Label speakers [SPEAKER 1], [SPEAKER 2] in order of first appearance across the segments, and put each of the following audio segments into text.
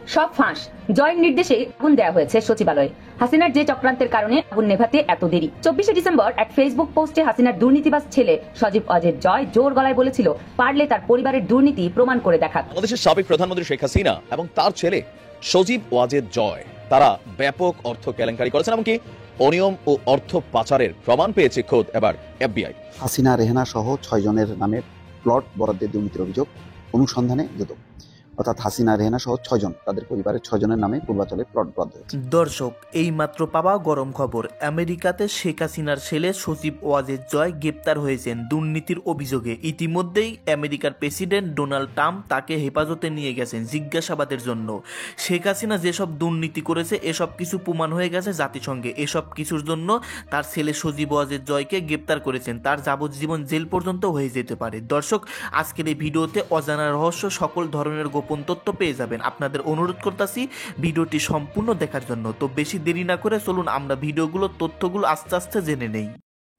[SPEAKER 1] সব ফাঁস। জয়ের নির্দেশে আগুন দেওয়া হয়েছে সচিবালয়ে। হাসিনার যে চক্রান্তের কারণে আগুন নেভাতে এত দেরি। 24শে ডিসেম্বর এক ফেসবুক পোস্টে হাসিনার দুর্নীতিবাজ ছেলে সজীব ওয়াজেদ জয় জোর গলায় বলেছিল, পারলে তার পরিবারের দুর্নীতি প্রমাণ করে দেখাক।
[SPEAKER 2] বাংলাদেশের সাবেক প্রধানমন্ত্রী শেখ হাসিনা এবং তার ছেলে সজীব ওয়াজেদ জয় তারা ব্যাপক অর্থ কেলেঙ্কারি করেছেন, এমনকি অনিয়ম ও অর্থ পাচারের প্রমাণ পেয়েছে খোদ এবার এফবিআই।
[SPEAKER 3] হাসিনা, রেহানা সহ 6 জনের নামে প্লট বরাদ্দের দুর্নীতির অভিযোগ অনুসন্ধানে দুদক। অর্থাৎ হাসিনা, রেহানা সহ 6 জন, তাদের পরিবারের 6 জনের নামে পূর্বাচলে প্লট বরাদ্দ হয়েছে।
[SPEAKER 4] দর্শক, এই মাত্র পাওয়া গরম খবর, আমেরিকাতে শেখ হাসিনার ছেলে সজীব ওয়াজেদ জয় গ্রেপ্তার হয়েছেন দুর্নীতির অভিযোগে। ইতিমধ্যেই আমেরিকার প্রেসিডেন্ট ডোনাল্ড ট্রাম্প তাকে হেফাজতে নিয়ে গেছেন জিজ্ঞাসাবাদের জন্য। শেখ হাসিনা যেসব দুর্নীতি করেছে এসব কিছু প্রমাণ হয়ে গেছে জাতিসংঘে। এসব কিছুর জন্য তার ছেলে সজীব ওয়াজেদ জয়কে গ্রেপ্তার করেছেন। তার যাবজ্জীবন জেল পর্যন্ত হয়ে যেতে পারে। দর্শক, আজকের এই ভিডিওতে অজানা রহস্য, সকল ধরনের গোপন তথ্য পেয়ে যাবেন। আপনাদের অনুরোধ করতেছি ভিডিওটি সম্পূর্ণ দেখার জন্য। তো বেশি দেরি না করে চলুন আমরা তথ্যগুলো আস্তে আস্তে জেনে নেই।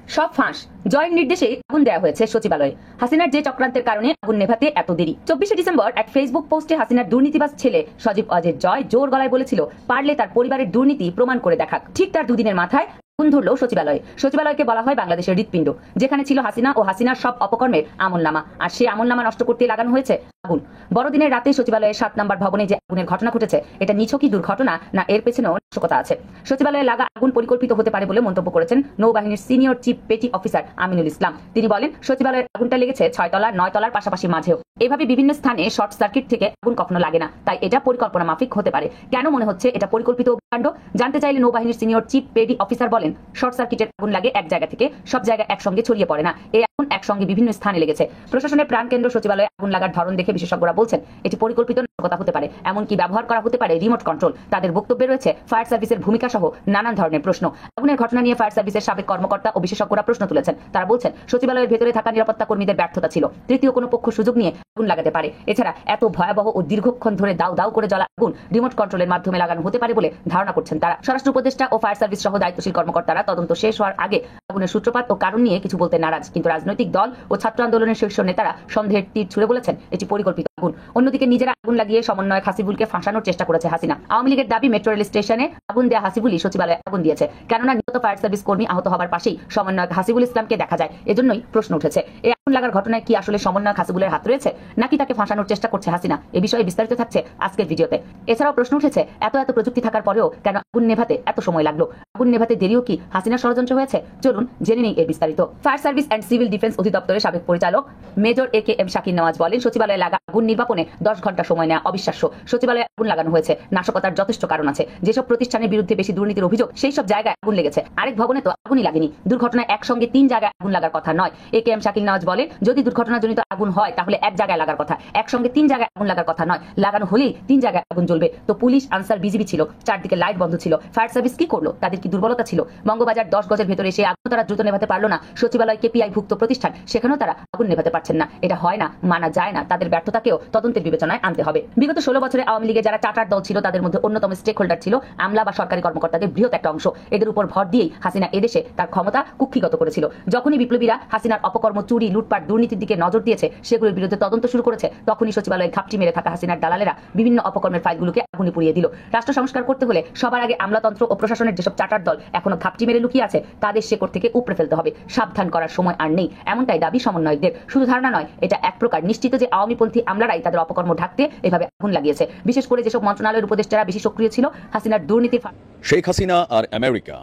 [SPEAKER 1] সব ফাঁস। জয়ের নির্দেশে আগুন দেওয়া হয়েছে সচিবালয়ে। হাসিনার যে চক্রান্তের কারণে আগুন নেভাতে এত দেরি। 24শে ডিসেম্বর এক ফেসবুক পোস্টে হাসিনার দুর্নীতিবাজ ছেলে সজীব ওয়াজেদ জয় জোর গলায় বলেছিল, পারলে তার পরিবারের দুর্নীতি প্রমাণ করে দেখাক। ঠিক তার দুদিনের মাথায় আগুন ধরল সচিবালয়ে। সচিবালয়কে বলা হয় বাংলাদেশের হৃৎপিণ্ড, যেখানে ছিল হাসিনা ও হাসিনার সব অপকর্মের আমলনামা। আর সেই আমলনামা নষ্ট করতে লাগানো হয়েছে আগুন। বড়দিনের রাতে সচিবালয়ের 7 নম্বর ভবনে যে আগুনের ঘটনা ঘটেছে, এটা নিছকই দুর্ঘটনা না এর পেছনেও নাশকতা আছে। সচিবালয়ে লাগা আগুন পরিকল্পিত হতে পারে বলে মন্তব্য করেছেন নৌবাহিনীর senior chief petty officer Aminul Islam. তিনি বলেন, সচিবালয়ের আগুনটা লেগেছে 6 তলা 9 তলার পাশাপাশি মাঝেও। এভাবে বিভিন্ন স্থানে শর্ট সার্কিট থেকে আগুন কখনো লাগে না, তাই এটা পরিকল্পনা মাফিক হতে পারে। কেন মনে হচ্ছে এটা পরিকল্পিত কাণ্ড জানতে চাইলে নৌবাহিনীর সিনিয়র চিফ পেটি অফিসার বলেন, শর্ট সার্কিটের আগুন লাগে এক জায়গা থেকে, সব জায়গায় একসঙ্গে ছড়িয়ে পড়ে না। এই আগুন একসঙ্গে বিভিন্ন স্থানে লেগেছে। প্রশাসনের প্রাণকেন্দ্র সচিবালয়ে আগুন লাগার ধরন দেখে বিশেষজ্ঞরা বলছেন এটি পরিকল্পিত নাশকতা হতে পারে, এমনকি ব্যবহার করা হতে পারে রিমোট কন্ট্রোল। তাদের বক্তব্যে রয়েছে ফায়ার সার্ভিসের ভূমিকা সহ নানান ধরনের প্রশ্ন। আগুনের ঘটনা নিয়ে ফায়ার সার্ভিসের সাবেক কর্মকর্তা ও বিশেষজ্ঞরা প্রশ্ন তুলেছেন। তারা বলছেন, সচিবালয়ের ভেতরে থাকা নিরাপত্তা কর্মীদের ব্যর্থতা ছিল। তৃতীয় কোনো পক্ষ সুযোগ নিয়ে আগুন লাগাতে পারে। এছাড়া এত ভয়াবহ ও দীর্ঘক্ষণ ধরে দাউ দাউ করে জ্বলা আগুন রিমোট কন্ট্রোলের মাধ্যমে লাগানো হতে পারে বলে ধারণা করছেন তারা। স্বরাষ্ট্র উপদেষ্টা ও ফায়ার সার্ভিস সহ দায়িত্বশীল কর্মকর্তারা তদন্ত শেষ হওয়ার আগে আগুনের সূত্রপাত ও কারণ নিয়ে কিছু বলতে নারাজ। কিন্তু রাজনৈতিক দল ও ছাত্র আন্দোলনের শীর্ষ নেতারা সন্দেহের তীর ছুড়ে বলেছেন এটি পরিকল্পিত আগুন। অন্যদিকে নিজেরা আগুন লাগিয়ে সমন্বয়ক হাসিবুলকে ফাঁসানোর চেষ্টা করেছে হাসিনা। আওয়ামী লীগের দাবি, মেট্রো রেল স্টেশনে আগুন দেয়া হাসিবুলই সচিবালয়ে আগুন দিয়েছে। কেননা নিহত ফায়ার সার্ভিস কর্মী আহত হবার পাশেই সমন্বয়ক হাসিবুল ইসলামকে দেখা যায়। এজন্যই প্রশ্ন উঠেছে, এই আগুন লাগার ঘটনায় কি আসলে সমন্বয়ক হাসিবুলের হাত রয়েছে, নাকি তাকে ফাঁসানোর চেষ্টা করছে হাসিনা? এ বিষয়ে বিস্তারিত থাকছে আজকের ভিডিওতে। এছাড়াও প্রশ্ন উঠেছে, এত প্রযুক্তি থাকার পরেও কেন আগুন নেভাতে এত সময় লাগলো? আগুন নেভাতে দেরিও কি হাসিনার ষড়যন্ত্র হয়েছে? চলুন জেনে নেই এর বিস্তারিত। Fire service and civil defence অধিদপ্তরের সাবেক পরিচালক মেজর AKM শাকির নওয়াজ বলেন, সচিবালয়ে লাগা আগুন নির্বাপনে 10 ঘন্টা সময় নেওয়া অবিশ্বাস্য। সচিবালয়ে আগুন লাগানো হয়েছে, নাশকতার যথেষ্ট কারণ আছে। যেসব প্রতিষ্ঠানের বিরুদ্ধে বেশি দুর্নীতির অভিযোগ, সেই সব জায়গায় আগুন লেগেছে। আরেক ভবনে তো আগুনই লাগেনি। দুর্ঘটনায় একসঙ্গে 3 জায়গায় আগুন লাগার কথা নয়। AKM শাকির নওয়াজ বলেন, যদি দুর্ঘটনাজনিত আগুন হয় তাহলে এক জায়গায় লাগার কথা, একসঙ্গে 3 জায়গায় আগুন লাগার কথা নয়। লাগানো হলেই 3 জায়গায় আগুন জ্বলবে। তো পুলিশ, আনসার, বিজিবি ছিল, চারদিকে লাইট বন্ধ ছিল। ফায়ার সার্ভিস কি করলো? তাদের কি দুর্বলতা ছিল? বঙ্গবাজার 10 গজের ভেতরে এসে আগুন তারা দ্রুত নেভাতে পারলো না। সচিবালয় KPI ভুক্ত প্রতিষ্ঠান, সেখানেও তারা আগুন নেভাতে পারছেন না। এটা হয় না, মানা যায় না। তাদের ব্যর্থতাকেও তদন্তের বিবেচনায় আনতে হবে। বিগত 16 বছরে আওয়ামী লীগে যারা চার্টার দল ছিল, তাদের মধ্যে অন্যতম স্টেক হোল্ডার ছিল আমলা বা সরকারি কর্মকর্তাদের বৃহৎ একটা অংশ। এদের উপর ভর দিয়েই হাসিনা এদেশে তার ক্ষমতা কুক্ষিগত করেছিল। যখনই বিপ্লবীরা হাসিনার অপকর্ম, চুরি, লুটপাট, দুর্নীতির দিকে নজর দিয়েছে, সেগুলোর বিরুদ্ধে তদন্ত শুরু করেছে, তখনই সচিবালয়ে ঘাপটি মেরে থাকা হাসিনার দালালেরা বিভিন্ন অপকর্মের ফাইলগুলোকে আগুনে পুড়িয়ে দিল। রাষ্ট্র সংস্কার করতে হলে সবার আগে আমলাতন্ত্র ও প্রশাসনের যেসব চার্টার দল এখনো ঘাপটি মেরে লুকিয়ে আছে, তাদের শেকড় থেকে উপড়ে ফেলতে হবে। সাবধান করার সময় আর নেই, এমনটাই দাবি সমন্বয়কদের। শুধু ধারণা নয়, এটা এক প্রকার নিশ্চিত যে আওয়ামীপন্থী আমলারাই তাদের অপকর্ম ঢাকতে এভাবে আগুন লাগিয়েছে। বিশেষ করে যেসব মন্ত্রণালয়ের উপদেষ্টারা বেশি সক্রিয় ছিল হাসিনার দুর্নীতির।
[SPEAKER 2] শেখ হাসিনা আর আমেরিকা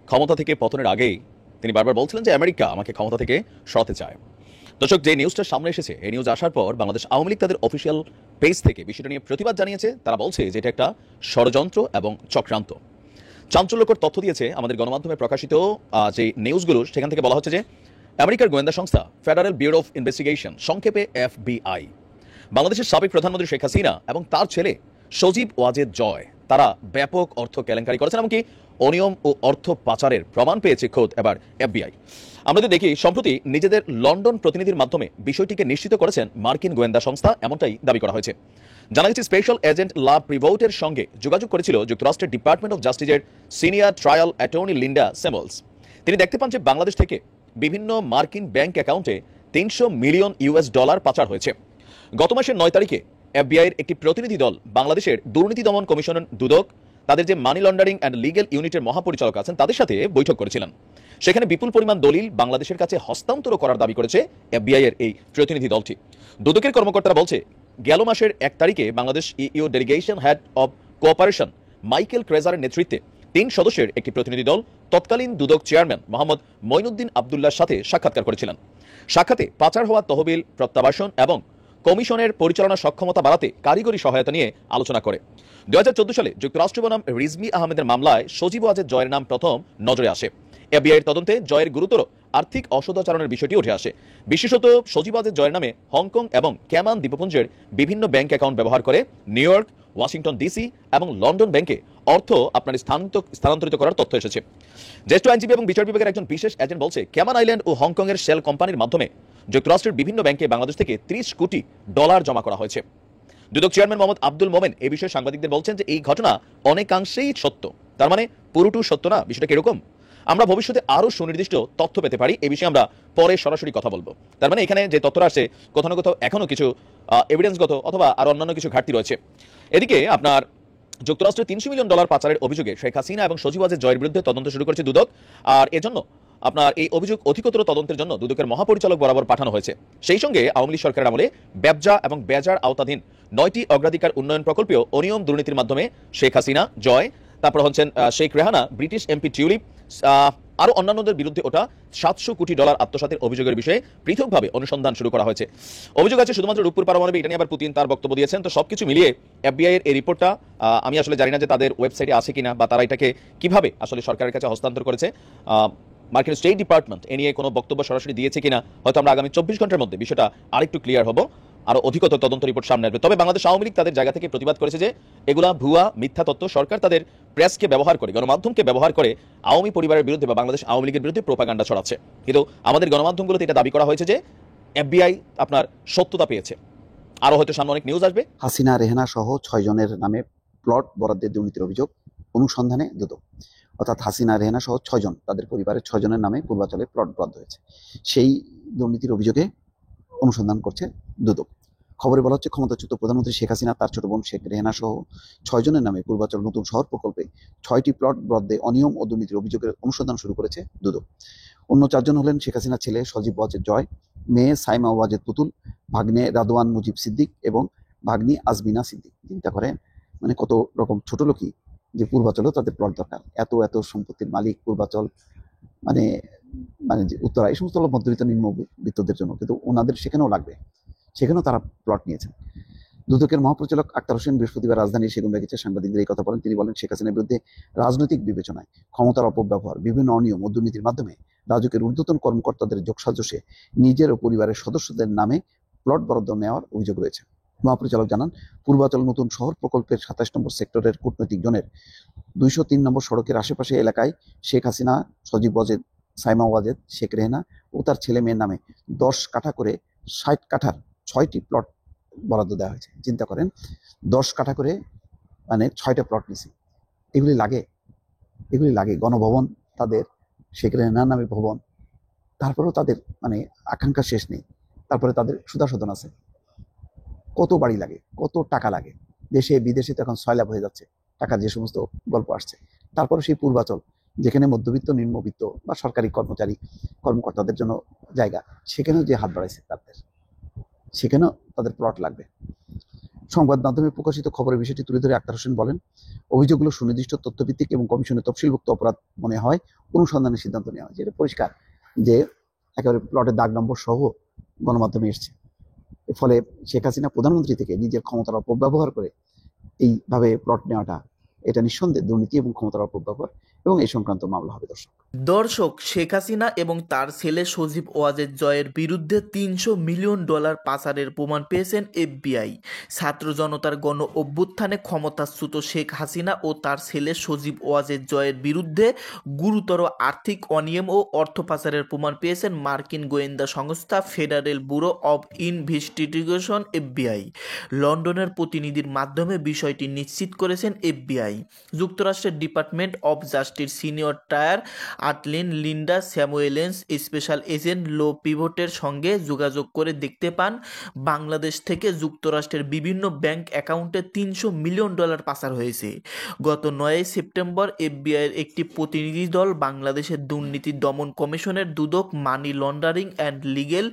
[SPEAKER 2] ক্ষমতা থেকে পতনের আগেই তিনি বারবার বলছিলেন যে আমেরিকা আমাকে ক্ষমতা থেকে সরাতে চায়। দর্শক, যে নিউজটা সামনে এসেছে, এই নিউজ আসার পর বাংলাদেশ আওয়ামী লীগ তাদের অফিসিয়াল পেজ থেকে বিষয়টা নিয়ে প্রতিবাদ জানিয়েছে। তারা বলছে যে এটা একটা ষড়যন্ত্র এবং চক্রান্ত। চাঞ্চল্যকর তথ্য দিয়েছে আমাদের গণমাধ্যমে প্রকাশিত যে নিউজগুলো। সেখান থেকে বলা হচ্ছে যে আমেরিকার গোয়েন্দা সংস্থা ফেডারেল ব্যুরো অফ ইনভেস্টিগেশন, সংক্ষেপে FBI, বাংলাদেশের সাবেক প্রধানমন্ত্রী শেখ হাসিনা এবং তার ছেলে সজীব ওয়াজেদ জয় তারা ব্যাপক অর্থ কেলেঙ্কারি করেছেন, এমনকি অনিয়ম ও অর্থ পাচারের প্রমাণ পেয়েছে খোদ এবার FBI। আমরা যদি দেখি, সম্প্রতি নিজেদের লন্ডন প্রতিনিধির মাধ্যমে বিষয়টিকে নিশ্চিত করেছেন মার্কিন গোয়েন্দা সংস্থা, এমনটাই দাবি করা হয়েছে। জানা গেছে স্পেশাল এজেন্ট লাভ প্রিভোটের সঙ্গে যোগাযোগ করেছিল যুক্তরাষ্ট্রের ডিপার্টমেন্ট অফ জাস্টিসের সিনিয়র ট্রায়াল অ্যাটর্নি লিন্ডা সেমলস। তিনি দেখতে পান যে বাংলাদেশ থেকে বিভিন্ন মার্কিন ব্যাংক অ্যাকাউন্টে $300 মিলিয়ন পাচার হয়েছে। গত মাসের 9 তারিখে এফবিআইয়ের একটি প্রতিনিধি দল বাংলাদেশের দুর্নীতি দমন কমিশনের দুদক তাদের যে মানি লন্ডারিং অ্যান্ড লিগ্যাল ইউনিটের মহাপরিচালক আছেন তাদের সাথে বৈঠক করেছিলেন। সেখানে বিপুল পরিমাণ দলিল বাংলাদেশের কাছে হস্তান্তর করার দাবি করেছে এফবিআইয়ের এই প্রতিনিধি দলটি। দুদকের কর্মকর্তারা বলছে, গেল মাসের 1 তারিখে Bangladesh EU delegation head of cooperation Michael ক্রেজারের নেতৃত্বে 3 সদস্যের একটি প্রতিনিধি দল তৎকালীন দুদক চেয়ারম্যান মোহাম্মদ মঈনুদ্দিন আবদুল্লাহর সাথে সাক্ষাৎকার করেছিলেন। সাক্ষাতে পাচার হওয়া তহবিল প্রত্যাবাসন এবং কমিশনের পরিচালনা সক্ষমতা বাড়াতে কারিগরি সহায়তা নিয়ে আলোচনা করে। 2014 সালে যুক্তরাষ্ট্র বনাম রিজভী আহমেদের মামলায় সজীব ওয়াজেদ জয়ের নাম প্রথম নজরে আসে। এফবিআইয়ের তদন্তে জয়ের গুরুতর আর্থিক অসদাচরণের বিষয়টি উঠে আসে। বিশেষত সজীব ওয়াজেদ জয়ের নামে হংকং এবং ক্যামান দ্বীপপুঞ্জের বিভিন্ন ব্যাংক অ্যাকাউন্ট ব্যবহার করে নিউ ইয়র্ক, ওয়াশিংটন ডিসি এবং লন্ডন ব্যাংকে অর্থ স্থানান্তরিত করার তথ্য এসেছে। জ্যেষ্ঠ আইনজীবী এবং বিচার বিভাগের একজন বিশেষ এজেন্ট বলছে, ক্যামান আইল্যান্ড ও হংকং এর শেল কোম্পানির মাধ্যমে যুক্তরাষ্ট্রের বিভিন্ন ব্যাংকে বাংলাদেশ থেকে $30 কোটি জমা করা হয়েছে। দুদক চেয়ারম্যান মোহাম্মদ আব্দুল মোমেন এই বিষয়ে সাংবাদিকদের বলছেন যে এই ঘটনা অনেকাংশেই সত্য, তার মানে পুরোটু সত্য না। বিষয়টা কিরকম? আমরা ভবিষ্যতে আরো সুনির্দিষ্ট তথ্য পেতে পারি, এই বিষয়ে আমরা পরে সরাসরি কথা বলবো। তার মানে এখানে যে তথ্যটা আসছে কোথাও না কোথাও এখনো কিছু এভিডেন্সগত অথবা আরো অন্যান্য কিছু ঘাটতি রয়েছে। এদিকে আপনার যুক্তরাষ্ট্রের $300 মিলিয়ন পাচারের অভিযোগে শেখ হাসিনা এবং সজীব ওয়াজেদ জয়ের বিরুদ্ধে তদন্ত শুরু করেছে দুদক। আর এজন্য আপনার এই অভিযোগ অধিকতর তদন্তের জন্য দুদকের মহাপরিচালক বরাবর পাঠানো হয়েছে। সেই সঙ্গে আওয়ামী লীগ সরকারের আমলে ব্যবসা এবং বেজার আওতাধীন 9টি অগ্রাধিকার উন্নয়ন প্রকল্পেও অনিয়ম দুর্নীতির মাধ্যমে শেখ হাসিনা জয়, তারপর হচ্ছেন Sheikh Rehana, British MP tulip, আরো অন্যান্যদের বিরুদ্ধে ওটা $700 কোটি আত্মসাতের অভিযোগের বিষয়ে পৃথকভাবে অনুসন্ধান শুরু করা হয়েছে। অভিযোগ আছে শুধুমাত্র রূপপুর পারমাণবিক, এটা নিয়ে আবার পুতিন তার বক্তব্য দিয়েছেন। তো সবকিছু মিলিয়ে এফবিআই এর এই রিপোর্টটা আমি আসলে জানি না যে তাদের ওয়েবসাইটে আছে কিনা বা তারা এটাকে কিভাবে আসলে সরকারের কাছে হস্তান্তর করেছে। মার্কিন স্টেট ডিপার্টমেন্ট এ নিয়ে কোনো বক্তব্য সরাসরি দিয়েছে কিনা হয়তো আমরা আগামী 24 ঘন্টার মধ্যে বিষয়টা আরেকটু ক্লিয়ার হবো, আরো অধিকতর তদন্ত রিপোর্ট সামনে আসবে। তবে বাংলাদেশ আওয়ামী লীগ তাদের জায়গা থেকে প্রতিবাদ করেছে যে এগুলা ভুয়া মিথ্যা তথ্য। সরকার তাদের প্রেসকে ব্যবহার করে, গণমাধ্যমকে ব্যবহার করে আওয়ামী পরিবারের বিরুদ্ধে বা বাংলাদেশ আওয়ামী লীগের বিরুদ্ধে প্রোপাগান্ডা ছড়াচ্ছে। কিন্তু আমাদের গণমাধ্যমগুলোতে এটা দাবি করা হয়েছে যে এফবিআই আপনার সত্যতা পেয়েছে। আরো হয়তো সামনে অনেক নিউজ আসবে।
[SPEAKER 3] হাসিনা, রেহানা সহ 6 জনের নামে প্লট বরাদ্দের দুর্নীতির অভিযোগ অনুসন্ধানে দুদক। অর্থাৎ হাসিনা, রেহানা সহ 6 জন, তাদের পরিবারের 6 জনের নামে পূর্বাচলে প্লট বরাদ্দ হয়েছে। সেই দুর্নীতির অভিযোগে অনুসন্ধান করছে দুদক। খবরে বলা হচ্ছে, ক্ষমতাচ্যুত প্রধানমন্ত্রী শেখ হাসিনা, তার ছোট বোন শেখ রেহানা সহ 6 জনের নামে পূর্বাচল নতুন শহর প্রকল্পে 6টি প্লট বরাদ্দে অনিয়ম ও দুর্নীতির অভিযোগের অনুসন্ধান শুরু করেছে দুদক। অন্য 4 জন হলেন শেখ হাসিনার ছেলে সজীব ওয়াজেদ জয়, মেয়ে সাইমা ওয়াজেদ পুতুল, ভাগ্নে রাদওয়ান মুজিব সিদ্দিক এবং ভাগ্নি আজমিনা সিদ্দিক। চিন্তা করেন মানে কত রকম ছোট লোকই যে পূর্বাচলেও তাদের প্লট দরকার। এত এত সম্পত্তির মালিক পূর্বাচল, মানে মানে যে উত্তরা, এই সমস্ত মধ্যবিত্ত নিম্নবিত্তদের জন্য, কিন্তু ওনাদের সেখানেও লাগবে, সেখানেও তারা প্লট নিয়েছেন। দুদকের মহাপরিচালক আক্তার হোসেন বৃহস্পতিবার রাজধানীর সেগুনবাগিচায় সাংবাদিকদের এই কথা বলেন। তিনি বলেন, শেখ হাসিনার বিরুদ্ধে রাজনৈতিক বিবেচনায় ক্ষমতার অপব্যবহার, বিভিন্ন অনিয়ম ও দুর্নীতির মাধ্যমে রাজুকের ঊর্ধ্বতন কর্মকর্তাদের যোগসাজশে নিজের ও পরিবারের সদস্যদের নামে প্লট বরাদ্দ নেওয়ার অভিযোগ রয়েছে। মহাপরিচালক জানান, পূর্বাচল নতুন শহর প্রকল্পের 27 নম্বর সেক্টরের কূটনৈতিক জোনের 203 নম্বর সড়কের আশেপাশে এলাকায় শেখ হাসিনা, সজীব ওয়াজেদ, সাইমা ওয়াজেদ, শেখ রেহানা ও তার ছেলে মেয়ের নামে 10 কাঠা করে 60 কাঠার 6টি প্লট বরাদ্দ দেওয়া হয়েছে। চিন্তা করেন, 10 কাঠা করে মানে 6টা প্লট নিছে। এগুলি লাগে গণভবন, তাদের শেখ রেহানার নামে ভবন, তারপরেও তাদের মানে আকাঙ্ক্ষা শেষ নেই। তারপরে তাদের সুদাসদন আছে, কত বাড়ি লাগে, কত টাকা লাগে। দেশে বিদেশে তো এখন সয়লাভ হয়ে যাচ্ছে টাকার যে সমস্ত গল্প আসছে। তারপরে সেই পূর্বাচল, যেখানে মধ্যবিত্ত, নিম্নবিত্ত বা সরকারি কর্মকর্তাদের জন্য জায়গা, সেখানেও যে হাত বাড়াইছে তাদের, সেখানেও তাদের প্লট লাগবে। সংবাদ মাধ্যমে প্রকাশিত খবরের বিষয়টি তুলে ধরে আক্তার হোসেন বলেন, অভিযোগগুলো সুনির্দিষ্ট তথ্যভিত্তিক এবং কমিশনের তফসিলভুক্ত অপরাধ মনে হয় অনুসন্ধানের সিদ্ধান্ত নেওয়া হয়। যেটা পরিষ্কার যে একেবারে প্লটের দাগ নম্বর সহ গণমাধ্যমে এসছে। এর ফলে শেখ হাসিনা প্রধানমন্ত্রী থেকে নিজের ক্ষমতার অপব্যবহার করে এইভাবে প্লট নেওয়াটা, এটা নিঃসন্দেহে দুর্নীতি এবং ক্ষমতার অপব্যবহার, এবং এই সংক্রান্ত মামলা হবে।
[SPEAKER 4] দর্শক, শেখ হাসিনা এবং তার ছেলে সজীব ওয়াজেদ জয়ের বিরুদ্ধে $300 মিলিয়ন পাচারের প্রমাণ পেয়েছেন এফবিআই। ছাত্র জনতার গণ অভ্যুত্থানে ক্ষমতাচ্যুত শেখ হাসিনা ও তার ছেলে সজীব ওয়াজেদ জয়ের বিরুদ্ধে গুরুতর আর্থিক অনিয়ম ও অর্থ পাচারের প্রমাণ পেয়েছেন মার্কিন গোয়েন্দা সংস্থা Federal Bureau of Investigation FBI. লন্ডনের প্রতিনিধির মাধ্যমে বিষয়টি নিশ্চিত করেছেন এফবিআই। যুক্তরাষ্ট্রের Department of Justice senior trial attorney Linda স্যামুয়েলেন্স স্পেশাল এজেন্ট লো পিভটের সঙ্গে যোগাযোগ করে দেখতে পান বাংলাদেশ থেকে যুক্তরাষ্ট্রের বিভিন্ন ব্যাংক অ্যাকাউন্টে $300 মিলিয়ন পাচার হয়েছে। গত 9 সেপ্টেম্বর এফবিআইয়ের একটি প্রতিনিধি দল বাংলাদেশের দুর্নীতি দমন কমিশনের দুদক মানি লন্ডারিং অ্যান্ড লিগেল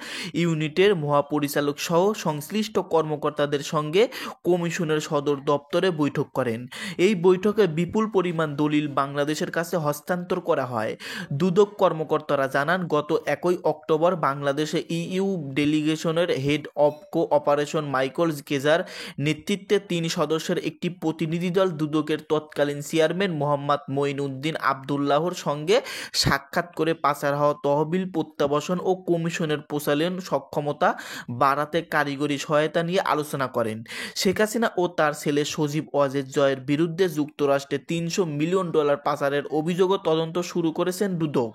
[SPEAKER 4] ইউনিটের মহাপরিচালক সহ সংশ্লিষ্ট কর্মকর্তাদের সঙ্গে কমিশনের সদর দপ্তরে বৈঠক করেন। এই বৈঠকে বিপুল পরিমাণ দলিল বাংলাদেশের কাছে হস্তান্তর করা হয়। দুদক কর্মকর্তারা জানান, গত 1 অক্টোবর বাংলাদেশে ইইউ ডেলিগেশনের হেড অব কোঅপারেশন মাইকেল কেজার নেতৃত্বে 3 সদস্যের একটি প্রতিনিধি দল দুদকের তৎকালীন চেয়ারম্যান মোহাম্মদ মঈনুদ্দিন আবদুল্লাহর সঙ্গে সাক্ষাৎ করে পাচার হওয়া তহবিল প্রত্যাবাসন ও কমিশনের পরিচালন সক্ষমতা বাড়াতে কারিগরি সহায়তা নিয়ে আলোচনা করেন। শেখ হাসিনা ও তার ছেলে সজীব ওয়াজেদ জয়ের বিরুদ্ধে যুক্তরাষ্ট্রে $300 মিলিয়ন পাচারের অভিযোগও তদন্ত শুরু করেছেন দুদক।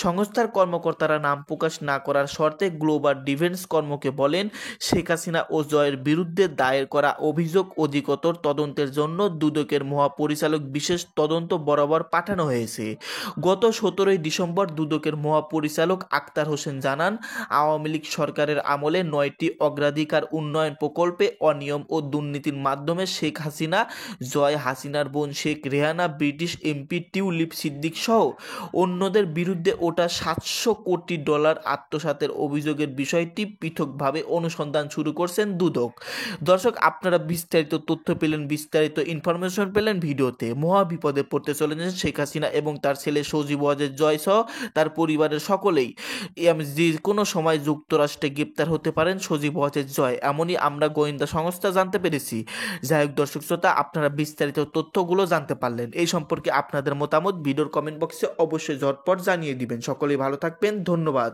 [SPEAKER 4] সংস্থার কর্মকর্তারা নাম প্রকাশ না করার শর্তে গ্লোবাল ডিফেন্স কর্মকে বলেন, শেখ হাসিনা ও জয়ের বিরুদ্ধে দায়ের করা অভিযোগ অধিকতর তদন্তের জন্য দুদকের মহাপরিচালক বিশেষ তদন্ত বরাবর পাঠানো হয়েছে। গত 17 ডিসেম্বর দুদকের মহাপরিচালক আক্তার হোসেন জানান, আওয়ামী লীগ সরকারের আমলে 9টি অগ্রাধিকার উন্নয়ন প্রকল্পে অনিয়ম ও দুর্নীতির মাধ্যমে শেখ হাসিনা, জয় হাসিনার বোন Sheikh Rehana, British MP tulip Siddique সহ অন্যদের বিরুদ্ধে ওটা $700 কোটি আত্মসাতের অভিযোগের বিষয়টি পৃথকভাবে অনুসন্ধান শুরু করছেন দুদক। দর্শক, আপনারা বিস্তারিত তথ্য পেলেন, বিস্তারিত ইনফরমেশন পেলেন ভিডিওতে। মহা বিপদে পড়তে চলেছেন শেখ হাসিনা এবং তার ছেলে সজীব ওয়াজেদ জয় সহ তার পরিবারের সকলেই। যে কোনো সময় যুক্তরাষ্ট্রে গ্রেপ্তার হতে পারেন সজীব ওয়াজেদ জয়, এমনই আমরা গোয়েন্দা সংস্থা জানতে পেরেছি। যাই হোক দর্শক শ্রোতা, আপনারা বিস্তারিত তথ্যগুলো জানতে পারলেন। এই সম্পর্কে আপনাদের মতামত ভিডিওর কমেন্ট বক্সে অবশ্যই ঝটপট জানিয়ে দিবেন। সকলেই ভালো থাকবেন, ধন্যবাদ।